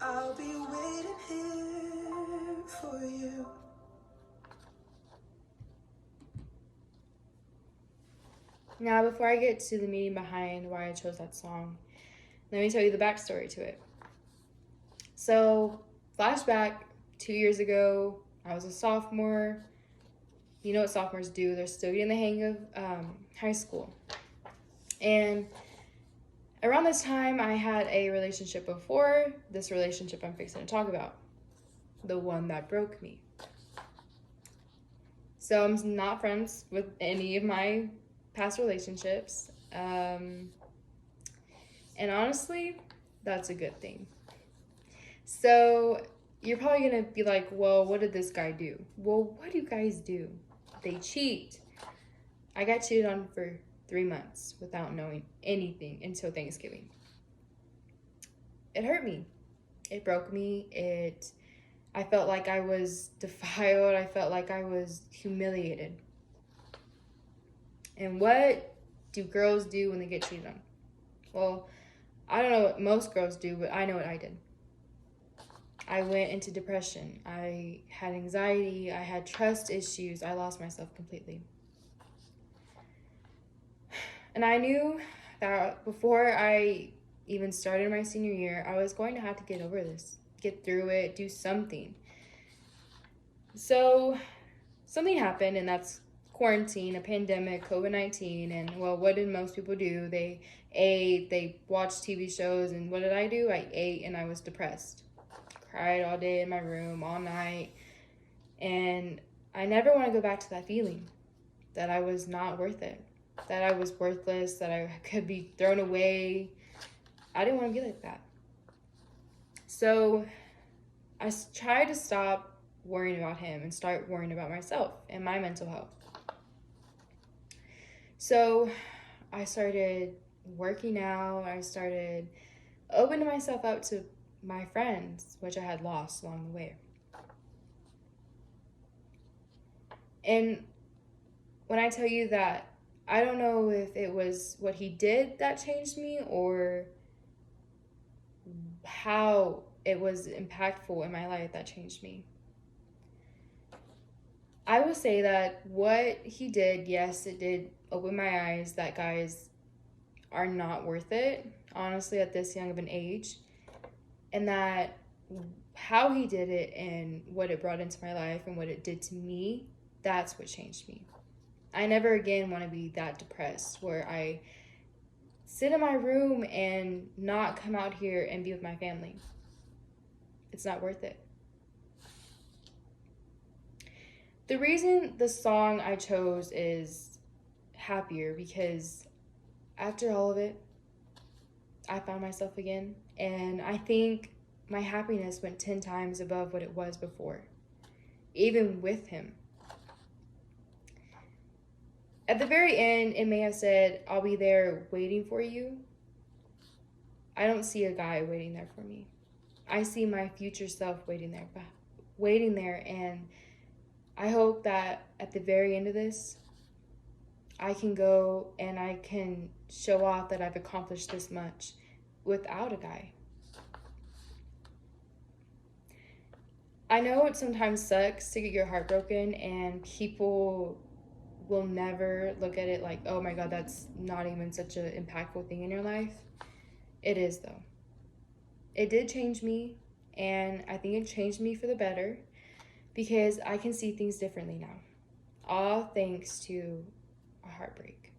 I'll be waiting here for you. Now, before I get to the meaning behind why I chose that song, let me tell you the backstory to it. So, flashback 2 years ago, I was a sophomore. You know what sophomores do, they're still getting the hang of high school. And around this time, I had a relationship before this relationship I'm fixing to talk about, the one that broke me. So, I'm not friends with any of my past relationships. And honestly, that's a good thing. So you're probably going to be like, well, what did this guy do? Well, what do guys do? They cheat. I got cheated on for 3 months without knowing anything until Thanksgiving. It hurt me. It broke me. I felt like I was defiled. I felt like I was humiliated. And what do girls do when they get cheated on? Well, I don't know what most girls do, but I know what I did. I went into depression. I had anxiety. I had trust issues. I lost myself completely. And I knew that before I even started my senior year, I was going to have to get over this, get through it, do something. So something happened, and that's quarantine, a pandemic, COVID-19. And well, what did most people do? They ate, they watched TV shows, and what did I do? I ate and I was depressed. Cried all day in my room, all night. And I never want to go back to that feeling that I was not worth it, that I was worthless, that I could be thrown away. I didn't want to be like that. So I tried to stop worrying about him and start worrying about myself and my mental health. So I started working out. I started opening myself up to my friends, which I had lost along the way. And when I tell you that, I don't know if it was what he did that changed me or how it was impactful in my life that changed me. I will say that what he did, yes, it did open my eyes that guys are not worth it, honestly, at this young of an age. And that how he did it and what it brought into my life and what it did to me, that's what changed me. I never again want to be that depressed where I sit in my room and not come out here and be with my family. It's not worth it. The reason the song I chose is Happier because after all of it, I found myself again. And I think my happiness went 10 times above what it was before, even with him. At the very end, it may have said, I'll be there waiting for you. I don't see a guy waiting there for me. I see my future self waiting there, and I hope that at the very end of this, I can go and I can show off that I've accomplished this much without a guy. I know it sometimes sucks to get your heart broken, and people will never look at it like, oh my God, that's not even such an impactful thing in your life. It is, though. It did change me, and I think it changed me for the better because I can see things differently now. All thanks to a heartbreak.